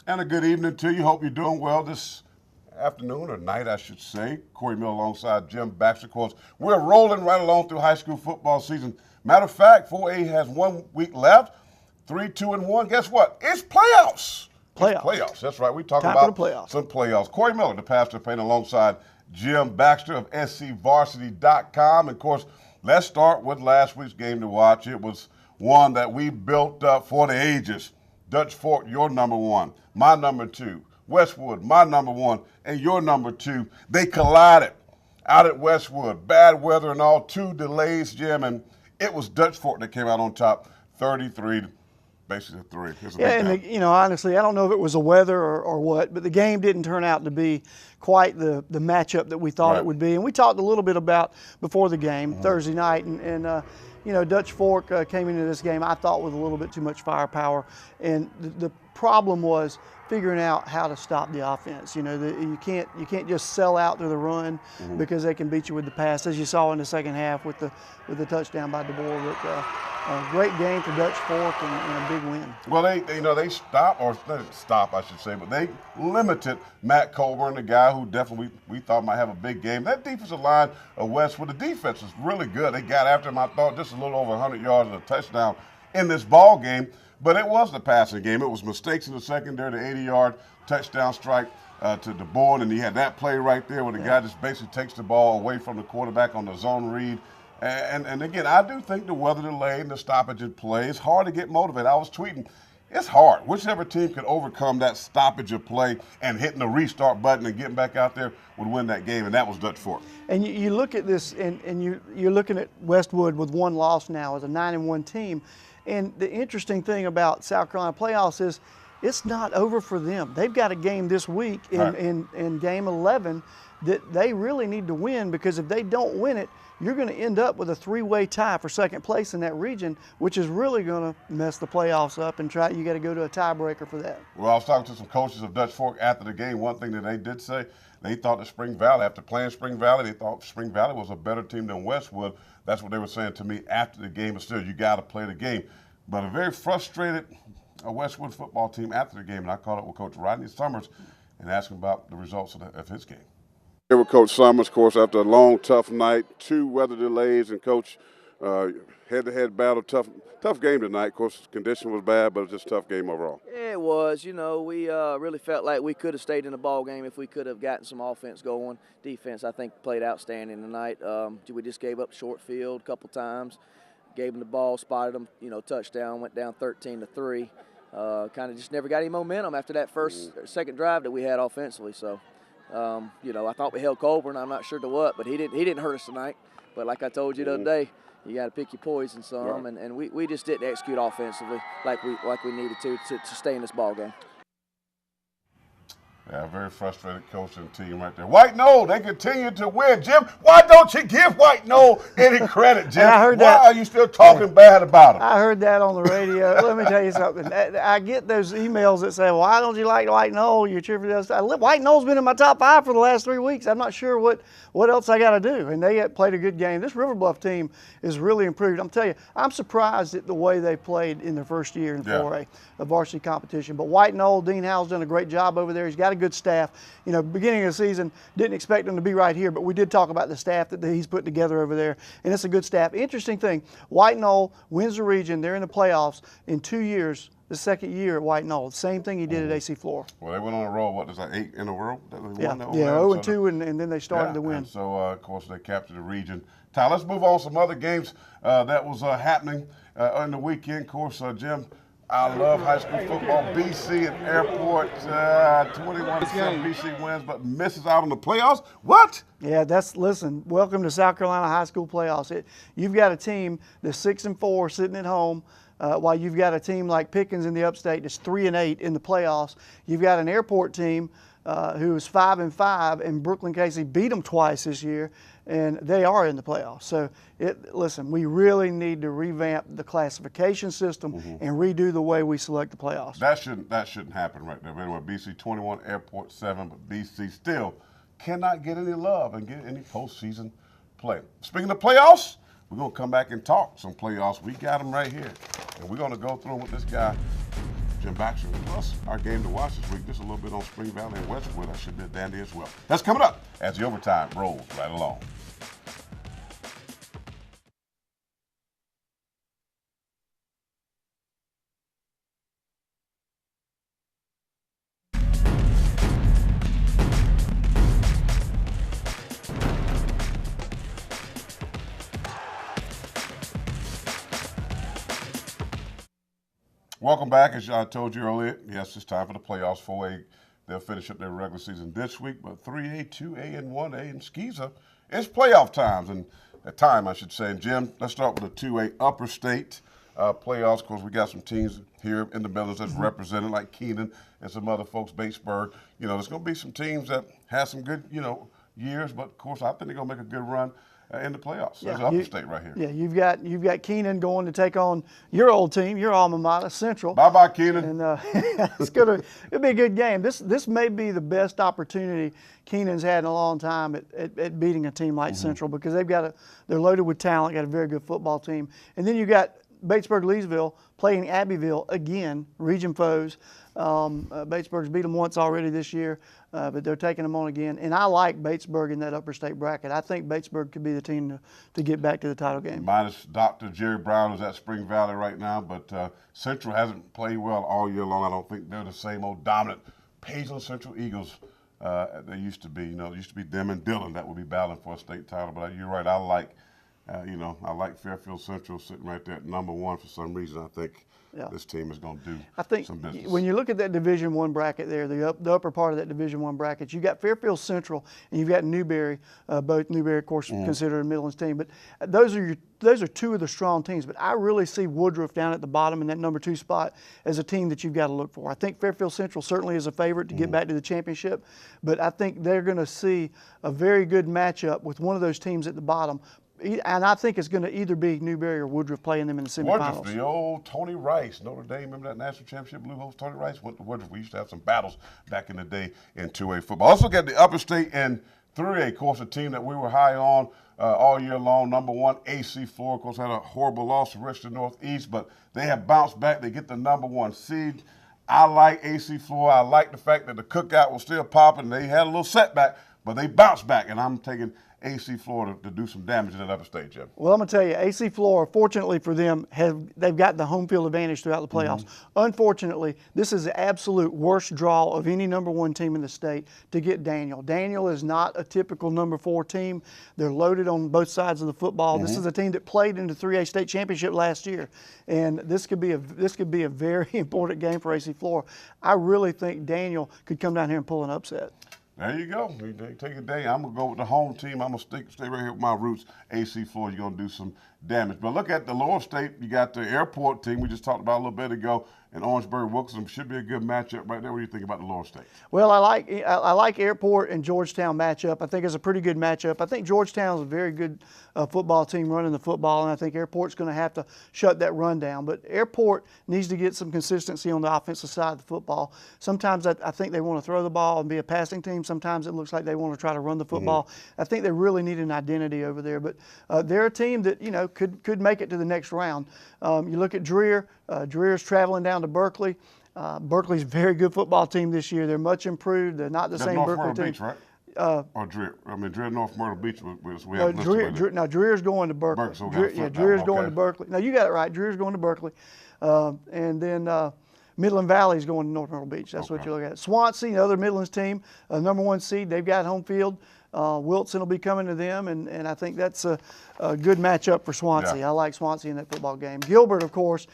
And a good evening to you. Hope you're doing well this afternoon or night, I should say. Corey Mill alongside Jim Baxter. Of course, we're rolling right along through high school football season. Matter of fact, 4A has 1 week left. 3-2-1. Guess what? It's playoffs. Playoffs. That's right. We're talking about some playoffs. Corey Miller, the pastor, playing alongside Jim Baxter of scvarsity.com. And, of course, let's start with last week's game to watch. It was one that we built up for the ages. Dutch Fork, your number one, my number two. Westwood, my number one, and your number two. They collided out at Westwood. Bad weather and all, 2 delays, Jim, and it was Dutch Fork that came out on top, 33 basically 3. And honestly, I don't know if it was the weather or what, but the game didn't turn out to be quite the matchup that we thought it would be. And we talked a little bit about before the game Thursday night, and Dutch Fork came into this game, I thought, with a little bit too much firepower. And the problem was figuring out how to stop the offense. You can't just sell out to the run because they can beat you with the pass, as you saw in the second half with the touchdown by DeBoer. But a great game for Dutch Fork and a big win. Well, they stopped, or not stop, I should say, but they limited Matt Colburn, the guy who definitely we thought might have a big game. That defensive line of Westwood, the defense was really good. They got after him, I thought, just a little over 100 yards and a touchdown in this ball game. But it was the passing game. It was mistakes in the secondary, the 80-yard touchdown strike to DeBoer, and he had that play right there where the guy just basically takes the ball away from the quarterback on the zone read. And again, I do think the weather delay and the stoppage in play is hard to get motivated. I was tweeting, it's hard. Whichever team could overcome that stoppage of play and hitting the restart button and getting back out there would win that game, and that was Dutch Fork. And you look at this, and you're looking at Westwood with 1 loss now as a 9-1 team. And the interesting thing about South Carolina playoffs is it's not over for them. They've got a game this week in game 11 that they really need to win, because if they don't win it, you're going to end up with a 3-way tie for second place in that region, which is really going to mess the playoffs up, and you got to go to a tiebreaker for that. Well, I was talking to some coaches of Dutch Fork after the game. One thing that they did say, they thought that Spring Valley, after playing Spring Valley, they thought Spring Valley was a better team than Westwood. That's what they were saying to me after the game. But still, you got to play the game. But a very frustrated Westwood football team after the game, and I caught up with Coach Rodney Summers and asked him about the results of his game. Here with Coach Summers, of course, after a long, tough night, 2 weather delays, and Coach, head-to-head battle, tough game tonight. Of course, condition was bad, but it was just a tough game overall. Yeah, it was. We really felt like we could have stayed in the ball game if we could have gotten some offense going. Defense, I think, played outstanding tonight. We just gave up short field a couple times. Gave them the ball, spotted them, touchdown, went down 13-3. Kind of just never got any momentum after that second drive that we had offensively. So, I thought we held Colburn. I'm not sure to what, but he didn't hurt us tonight. But like I told you the other day, you got to pick your poison some, and we just didn't execute offensively like we needed to stay in this ball game. Yeah, very frustrated coaching team right there. White Knoll, they continue to win. Jim, why don't you give White Knoll any credit, Jim? I heard why are you still talking bad about him? I heard that on the radio. Let me tell you something. I get those emails that say, why don't you like White Knoll? You cheer for the other side. White Knoll's been in my top 5 for the last 3 weeks. I'm not sure what else I got to do. And they played a good game. This River Bluff team is really improved. I'm telling you, I'm surprised at the way they played in their first year in 4A of varsity competition. But White Knoll, Dean Howell's done a great job over there. He's got a good staff. Beginning of the season, didn't expect him to be right here, but we did talk about the staff that he's put together over there, and it's a good staff. Interesting thing, White Knoll wins the region. They're in the playoffs in 2 years. The second year at White Knoll, same thing he did at AC Flora. Well, they went on a roll. What is that, 8 in a row? Yeah, 0-2, and then they started to win. And so, of course, they captured the region. Ty, let's move on to some other games that was happening in the weekend. Of course, Jim, I love high school football. BC and Airport, 21-7 BC wins, but misses out on the playoffs. What? Yeah, listen, welcome to South Carolina high school playoffs. You've got a team that's 6-4 sitting at home, while you've got a team like Pickens in the upstate that's 3-8 in the playoffs. You've got an Airport team who is 5-5, and Brooklyn Casey beat them twice this year, and they are in the playoffs. So, listen, we really need to revamp the classification system and redo the way we select the playoffs. That shouldn't happen right there. But anyway, BC 21, Airport 7, but BC still cannot get any love and get any postseason play. Speaking of playoffs, we're going to come back and talk some playoffs. We got them right here, and we're going to go through with this guy, Jim Baxter. Plus, our game to watch this week, just a little bit on Spring Valley and Westwood. That should be a dandy as well. That's coming up as the overtime rolls right along. Welcome back. As I told you earlier, yes, it's time for the playoffs. 4A, they'll finish up their regular season this week, but 3A, 2A, and 1A in Skeeza, it's playoff times, and I should say. And Jim, let's start with the 2A Upper State playoffs, because we got some teams here in the Midlands that's represented, like Keenan and some other folks, Batesburg. There's going to be some teams that have some good, years, but of course, I think they're going to make a good run in the playoffs. There's Upper State right here. Yeah, you've got Keenan going to take on your old team, your alma mater, Central. Bye-bye, Keenan. And it'll be a good game. This may be the best opportunity Keenan's had in a long time at beating a team like Central, because they're loaded with talent, got a very good football team. And then you got Batesburg-Leesville playing Abbeville again, region foes. Batesburg's beat them once already this year, but they're taking them on again. And I like Batesburg in that upper state bracket. I think Batesburg could be the team to get back to the title game. Minus Dr. Jerry Brown, who's at Spring Valley right now, but Central hasn't played well all year long. I don't think they're the same old dominant Paisley Central Eagles they used to be. It used to be them and Dillon that would be battling for a state title. But you're right, I like Fairfield Central sitting right there at number one for some reason. I think this team is going to do some business. When you look at that Division I bracket there, the upper part of that Division I bracket, you got Fairfield Central and you've got Newberry. Both Newberry, of course, considered a Midlands team. But those are two of the strong teams. But I really see Woodruff down at the bottom in that number 2 spot as a team that you've got to look for. I think Fairfield Central certainly is a favorite to get back to the championship, but I think they're going to see a very good matchup with one of those teams at the bottom. And I think it's going to either be Newberry or Woodruff playing them in the semifinals. Woodruff, the old Tony Rice, Notre Dame. Remember that national championship Blue Hose? Tony Rice went to Woodruff. We used to have some battles back in the day in 2A football. Also got the Upper State and 3A, of course, a team that we were high on all year long. Number 1, AC Flora, of course, had a horrible loss to Richmond Northeast, but they have bounced back. They get the number 1 seed. I like AC Flora. I like the fact that the cookout was still popping. They had a little setback, but they bounced back, and I'm taking AC Florida to do some damage in that upper state, Jim. Well, I'm going to tell you, AC Florida, fortunately for them, they've got the home field advantage throughout the playoffs. Unfortunately, this is the absolute worst draw of any number 1 team in the state to get Daniel. Daniel is not a typical number 4 team. They're loaded on both sides of the football. This is a team that played in the 3A state championship last year, and this could be a very important game for AC Florida. I really think Daniel could come down here and pull an upset. There you go. Take a day. I'm going to go with the home team. I'm going to stay right here with my roots. AC Florida, you're going to do some damage. But look at the lower state. You got the airport team we just talked about a little bit ago, and Orangeburg-Wilkinson. Should be a good matchup right there. What do you think about the lower state? Well, I like Airport and Georgetown matchup. I think it's a pretty good matchup. I think Georgetown is a very good football team running the football, and I think Airport's going to have to shut that run down. But Airport needs to get some consistency on the offensive side of the football. Sometimes I think they want to throw the ball and be a passing team. Sometimes it looks like they want to try to run the football. I think they really need an identity over there. But they're a team that could make it to the next round. You look at Dreer. Dreer's traveling down to Berkeley. Berkeley's a very good football team this year. They're much improved. They're not the same Berkeley team. Beach, right? Or Dreer. Dreer North Myrtle Beach. We have Dreer's going to Berkeley. Dreer's going to Berkeley. No, you got it right. Dreer's going to Berkeley. And then Midland Valley's going to North Myrtle Beach. That's what you look at. Swansea, another Midlands team, number 1 seed. They've got home field. Wilson will be coming to them, and I think that's a good matchup for Swansea. Yeah. I like Swansea in that football game. Gilbert, of course,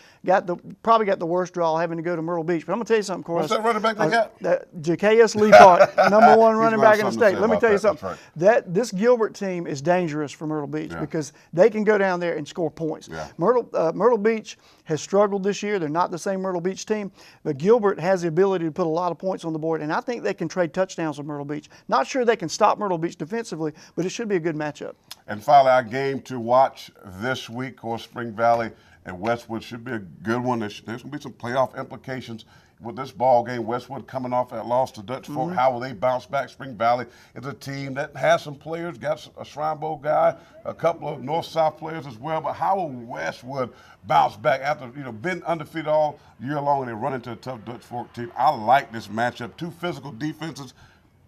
probably got the worst draw, having to go to Myrtle Beach. But I'm going to tell you something, Corey. What's that running back they got? Zacchaeus Leapart, number 1 running back in the state. Let me tell you something. Right. This Gilbert team is dangerous for Myrtle Beach because they can go down there and score points. Yeah. Myrtle Beach has struggled this year. They're not the same Myrtle Beach team, but Gilbert has the ability to put a lot of points on the board, and I think they can trade touchdowns with Myrtle Beach. Not sure they can stop Myrtle Beach defensively, but it should be a good matchup. And finally, our game to watch this week, of course, Spring Valley and Westwood should be a good one. There's going to be some playoff implications with this ball game. Westwood coming off that loss to Dutch Fork. How will they bounce back? Spring Valley is a team that has some players, got a Shrine Bowl guy, a couple of North-South players as well. But how will Westwood bounce back after been undefeated all year long and they run into a tough Dutch Fork team? I like this matchup. Two physical defenses.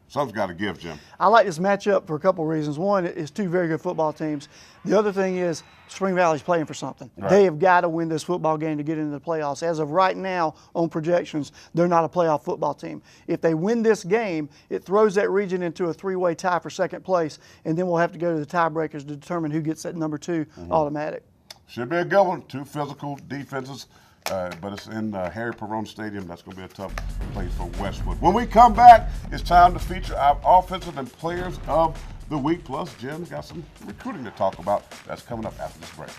Something's got to give, Jim. I like this matchup for a couple of reasons. One, it's two very good football teams. The other thing is Spring Valley's playing for something. Right. They have got to win this football game to get into the playoffs. As of right now, on projections, they're not a playoff football team. If they win this game, it throws that region into a three-way tie for second place, and then we'll have to go to the tiebreakers to determine who gets that number 2 automatic. Should be a good one. Two physical defenses. But it's in Harry Perone Stadium. That's going to be a tough place for Westwood. When we come back, it's time to feature our offensive and players of the week. Plus, Jim's got some recruiting to talk about. That's coming up after this break.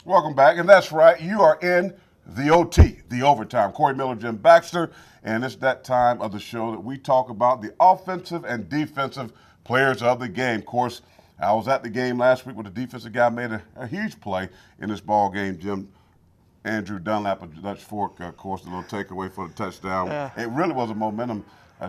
Welcome back, and that's right, you are in the OT, the overtime. Corey Miller, Jim Baxter, and it's that time of the show that we talk about the offensive and defensive players of the game. Of course, I was at the game last week where the defensive guy made a huge play in this ball game, Jim. Andrew Dunlap of Dutch Fork, of course, the little takeaway for the touchdown. Yeah. It really was a momentum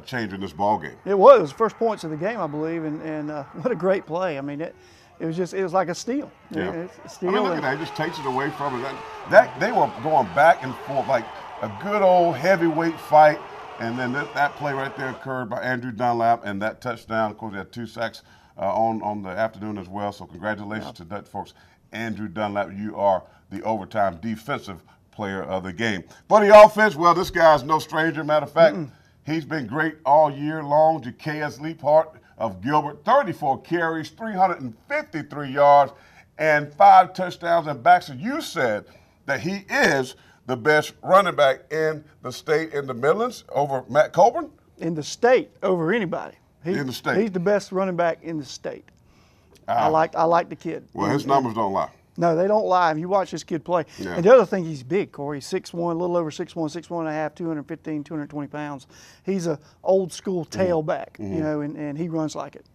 change in this ball game. It was first points of the game, I believe, and what a great play. I mean, it was like a steal. Yeah. It's a steal. I mean, look at that. It just takes it away from it. That they were going back and forth like a good old heavyweight fight. And then that play right there occurred by Andrew Dunlap, and that touchdown, of course, he had 2 sacks on the afternoon as well. So congratulations to Dutch Fork's Andrew Dunlap. You are the overtime defensive player of the game. For the offense, well, this guy's no stranger. Matter of fact, he's been great all year long. Zacchaeus Leaphart of Gilbert, 34 carries, 353 yards, and 5 touchdowns. And Baxter, you said that he is the best running back in the state in the Midlands over Matt Colburn? In the state over anybody. In the state. He's the best running back in the state. I like the kid. Well, his numbers don't lie. No, they don't lie. You watch this kid play. Yeah. And the other thing, he's big, Corey. He's 6'1", a little over 6'1", 6'1 and a half, 215, 220 pounds. He's a old school tailback, and he runs like it.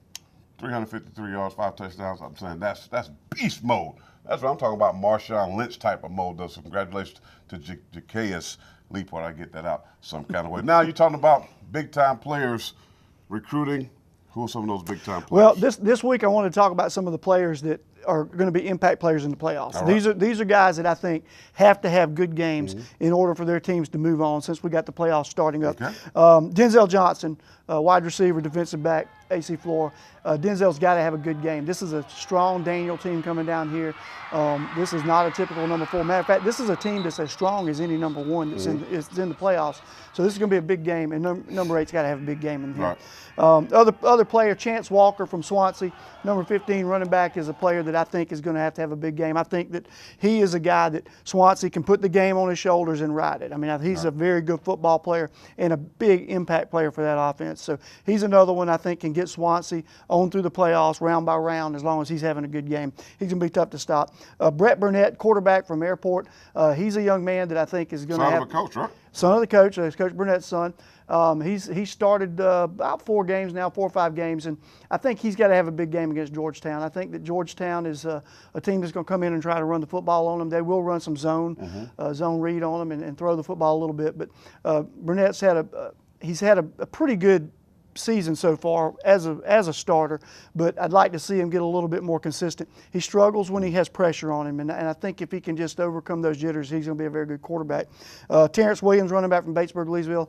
353 yards, 5 touchdowns. I'm saying that's beast mode. That's what I'm talking about, Marshawn Lynch type of mode, though. So congratulations to Zacchaeus Leaphart. I get that out some kind of way. Now you're talking about big-time players recruiting. Who are some of those big-time players? Well, this week I want to talk about some of the players that are going to be impact players in the playoffs. All right. These are guys that I think have to have good games in order for their teams to move on since we got the playoffs starting up. Okay. Denzel Johnson, wide receiver, defensive back, AC Floor. Denzel's got to have a good game. This is a strong Daniel team coming down here. This is not a typical number 4. Matter of fact, this is a team that's as strong as any number 1 that's in the playoffs. So this is going to be a big game, and number 8's got to have a big game in here. Right. Other player, Chance Walker from Swansea, number 15 running back, is a player that I think is going to have a big game. I think that he is a guy that Swansea can put the game on his shoulders and ride it. I mean, he's a very good football player and a big impact player for that offense. So he's another one I think can get Swansea on through the playoffs round by round as long as he's having a good game. He's going to be tough to stop. Brett Burnett, quarterback from Airport. He's a young man that I think is going to have. Son of a coach, right? Son of the coach, Coach Burnett's son. He started about 4 games now, 4 or 5 games, and I think he's got to have a big game against Georgetown. I think that Georgetown is a team that's going to come in and try to run the football on them. They will run some zone read on them and throw the football a little bit. But Burnett's had a pretty good season so far as a starter, but I'd like to see him get a little bit more consistent. He struggles when he has pressure on him, and I think if he can just overcome those jitters, he's going to be a very good quarterback. Terrence Williams, running back from Batesburg, Leesville,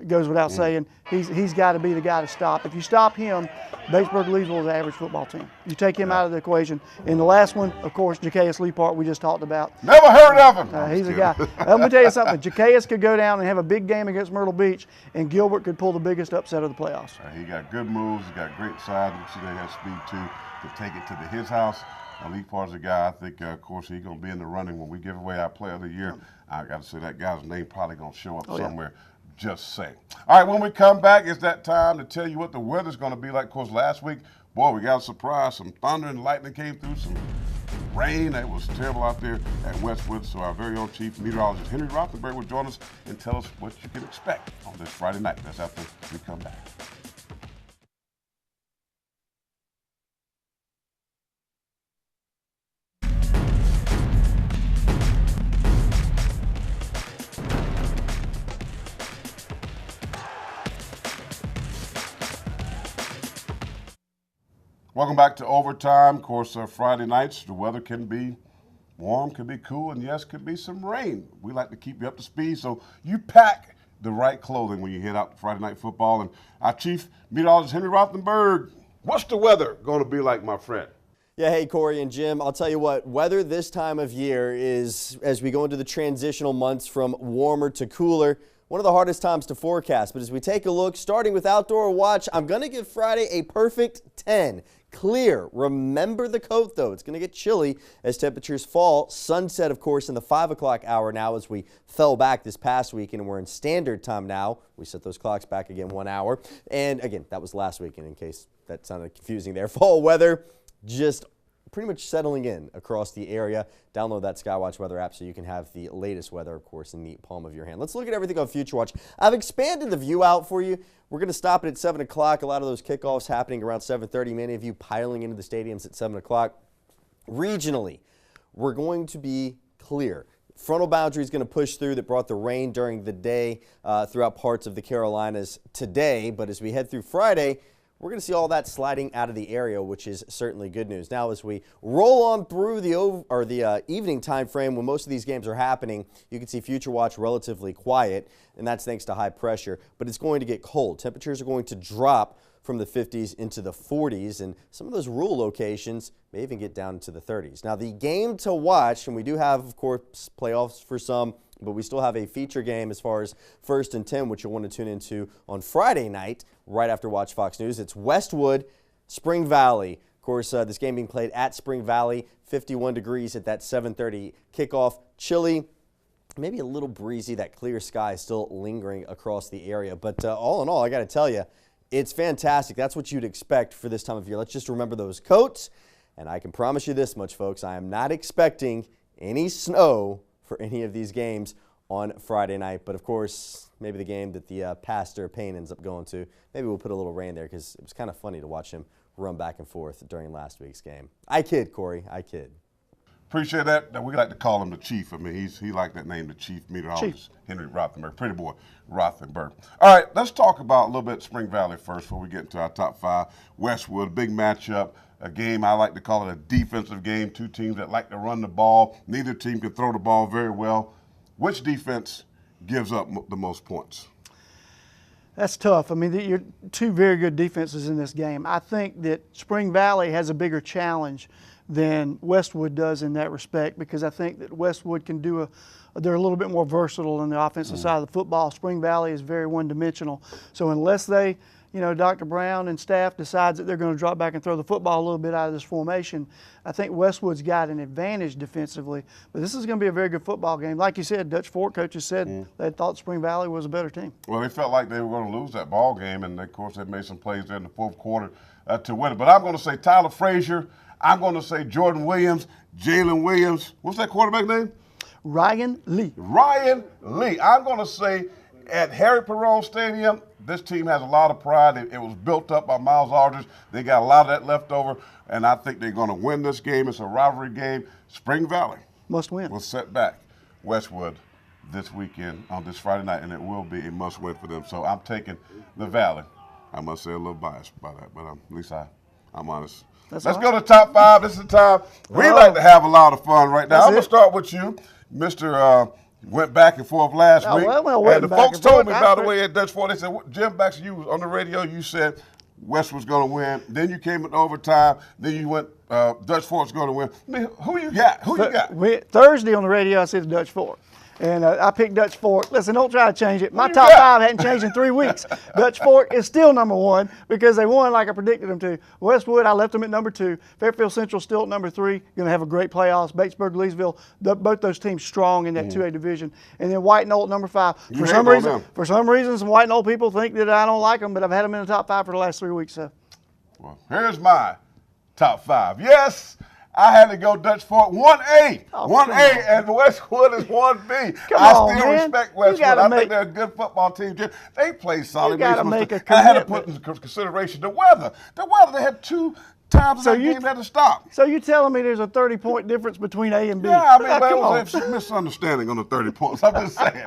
goes without saying. He's got to be the guy to stop. If you stop him, Batesburg Leesville is an average football team. You take him out of the equation. And the last one, of course, Zacchaeus Leaphart, we just talked about. Never heard of him. He's a guy. Let me tell you something. Zacchaeus could go down and have a big game against Myrtle Beach, and Gilbert could pull the biggest upset of the playoffs. He got good moves. He got great size. You see that he has speed, too, to take it to his house. Leaphart's a guy, I think, of course, he's going to be in the running when we give away our player of the year. I got to say that guy's name probably going to show up somewhere. Just say. All right, when we come back, it's that time to tell you what the weather's going to be like. Of course, last week, boy, we got a surprise. Some thunder and lightning came through, some rain. It was terrible out there at Westwood. So our very own chief meteorologist Henry Rothenberg will join us and tell us what you can expect on this Friday night. That's after we come back. Welcome back to Overtime. Of course, Friday nights, the weather can be warm, can be cool, and yes, could be some rain. We like to keep you up to speed, so you pack the right clothing when you head out to Friday Night Football. And our chief meteorologist, Henry Rothenberg, what's the weather going to be like, my friend? Yeah, hey, Corey and Jim, I'll tell you what, weather this time of year is, as we go into the transitional months from warmer to cooler, one of the hardest times to forecast. But as we take a look, starting with Outdoor Watch, I'm going to give Friday a perfect 10. Clear. Remember the coat, though. It's going to get chilly as temperatures fall. Sunset, of course, in the 5 o'clock hour now as we fell back this past weekend, and we're in standard time now. We set those clocks back again 1 hour. And again, that was last weekend in case that sounded confusing there. Fall weather just pretty much settling in across the area. Download that Skywatch weather app so you can have the latest weather, of course, in the palm of your hand. Let's look at everything on Future Watch. I've expanded the view out for you. We're going to stop it at 7 o'clock. A lot of those kickoffs happening around 7:30. Many of you piling into the stadiums at 7 o'clock. Regionally, we're going to be clear. Frontal boundary is going to push through that brought the rain during the day throughout parts of the Carolinas today. But as we head through Friday, we're going to see all that sliding out of the area, which is certainly good news. Now, as we roll on through the evening time frame when most of these games are happening, you can see Future Watch relatively quiet, and that's thanks to high pressure. But it's going to get cold. Temperatures are going to drop from the 50s into the 40s, and some of those rural locations may even get down into the 30s. Now, the game to watch, and we do have, of course, playoffs for some, but we still have a feature game as far as 1st and 10, which you'll want to tune into on Friday night, right after Watch Fox News. It's Westwood, Spring Valley. Of course, this game being played at Spring Valley, 51 degrees at that 7:30 kickoff. Chilly, maybe a little breezy, that clear sky still lingering across the area. But all in all, I got to tell you, it's fantastic. That's what you'd expect for this time of year. Let's just remember those coats. And I can promise you this much, folks, I am not expecting any snow for any of these games on Friday night. But, of course, maybe the game that the Pastor Payne ends up going to, maybe we'll put a little rain there because it was kind of funny to watch him run back and forth during last week's game. I kid, Corey. I kid. Appreciate that. We like to call him the chief. I mean, he liked that name, the chief meteorologist, Henry Rothenberg. Pretty boy, Rothenberg. All right, let's talk about a little bit Spring Valley first before we get into our top 5. Westwood, big matchup. A game I like to call it a defensive game. Two teams that like to run the ball. Neither team can throw the ball very well. Which defense gives up the most points? That's tough. I mean, you're two very good defenses in this game. I think that Spring Valley has a bigger challenge than Westwood does in that respect, because I think that Westwood can do they're a little bit more versatile on the offensive side of the football. Spring Valley is very one-dimensional. So unless they, Dr. Brown and staff decides that they're going to drop back and throw the football a little bit out of this formation, I think Westwood's got an advantage defensively. But this is going to be a very good football game. Like you said, Dutch Fork coaches said they thought Spring Valley was a better team. Well, they felt like they were going to lose that ball game, and, of course, they made some plays there in the fourth quarter to win it. But I'm going to say Tyler Frazier. I'm going to say Jordan Williams, Jalen Williams. What's that quarterback name? Ryan Lee. Ryan Lee. I'm going to say at Harry Perone Stadium, this team has a lot of pride. It was built up by Miles Aldridge. They got a lot of that left over, and I think they're going to win this game. It's a rivalry game. Spring Valley Must win. will set back Westwood this weekend on this Friday night, and it will be a must-win for them. So I'm taking the Valley. I must say a little biased by that, but at least I'm honest. Let's go to top 5. This is the time. We like to have a lot of fun right now. I'm going to start with you. Mr. Went back and forth last week. And the folks told me, by the way, at Dutch Fork, they said, Jim Baxter, you was on the radio, you said West was going to win. Then you came in overtime. Then you went Dutch Fork's going to win. I mean, who you got? Thursday on the radio, I said Dutch Fork. And I picked Dutch Fork. Listen, don't try to change it. My top 5 hadn't changed in 3 weeks. Dutch Fork is still number 1 because they won like I predicted them to. Westwood, I left them at number 2. Fairfield Central still at number 3. Going to have a great playoffs. Batesburg, Leesville, both those teams strong in that 2A division. And then White Knoll at number 5. For some reason, some White Knoll people think that I don't like them, but I've had them in the top 5 for the last 3 weeks. So. Well, here's my top 5. Yes, I had to go Dutch Fork 1A. Oh, 1A, come on. and Westwood is 1B. Come I on, still man. respect You Westwood. gotta I make- think they're a good football team. They play solid. You gotta make a I had to commitment. put into consideration the weather. The weather, they had 2 times So in that you- game they had to stop. So you telling me there's a 30-point difference between A and B? Yeah, I mean, Now, but it come was a misunderstanding on the 30 points. I'm just saying.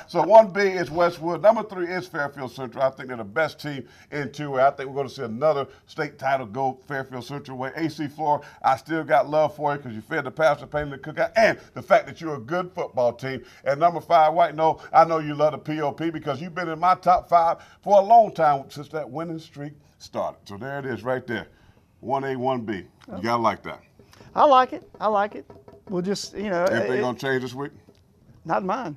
So 1B is Westwood. Number 3 is Fairfield Central. I think they're the best team in 2A. I think we're going to see another state title go Fairfield Central way. AC Flora, I still got love for you because you fed the pastor, painted the cookout, and the fact that you're a good football team. And number 5, White Knoll, I know you love the POP because you've been in my top 5 for a long time since that winning streak started. So there it is right there. 1A, 1B. You got to like that. I like it. I like it. We'll just, Anything going to change this week? not mine.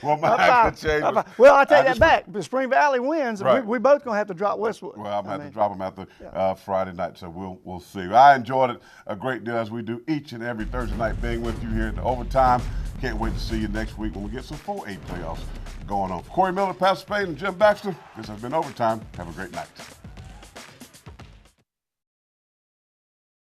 Well, mine I'm could change. fine. I'm fine. Well, I take I that just- back. If Spring Valley wins, Right. we both going to have to drop Westwood. Well, I'm going to have to drop them after Friday night, so we'll see. I enjoyed it a great deal as we do each and every Thursday night being with you here in the overtime. Can't wait to see you next week when we get some 4A playoffs going on. For Corey Miller, Pastor Spade, and Jim Baxter, this has been Overtime. Have a great night.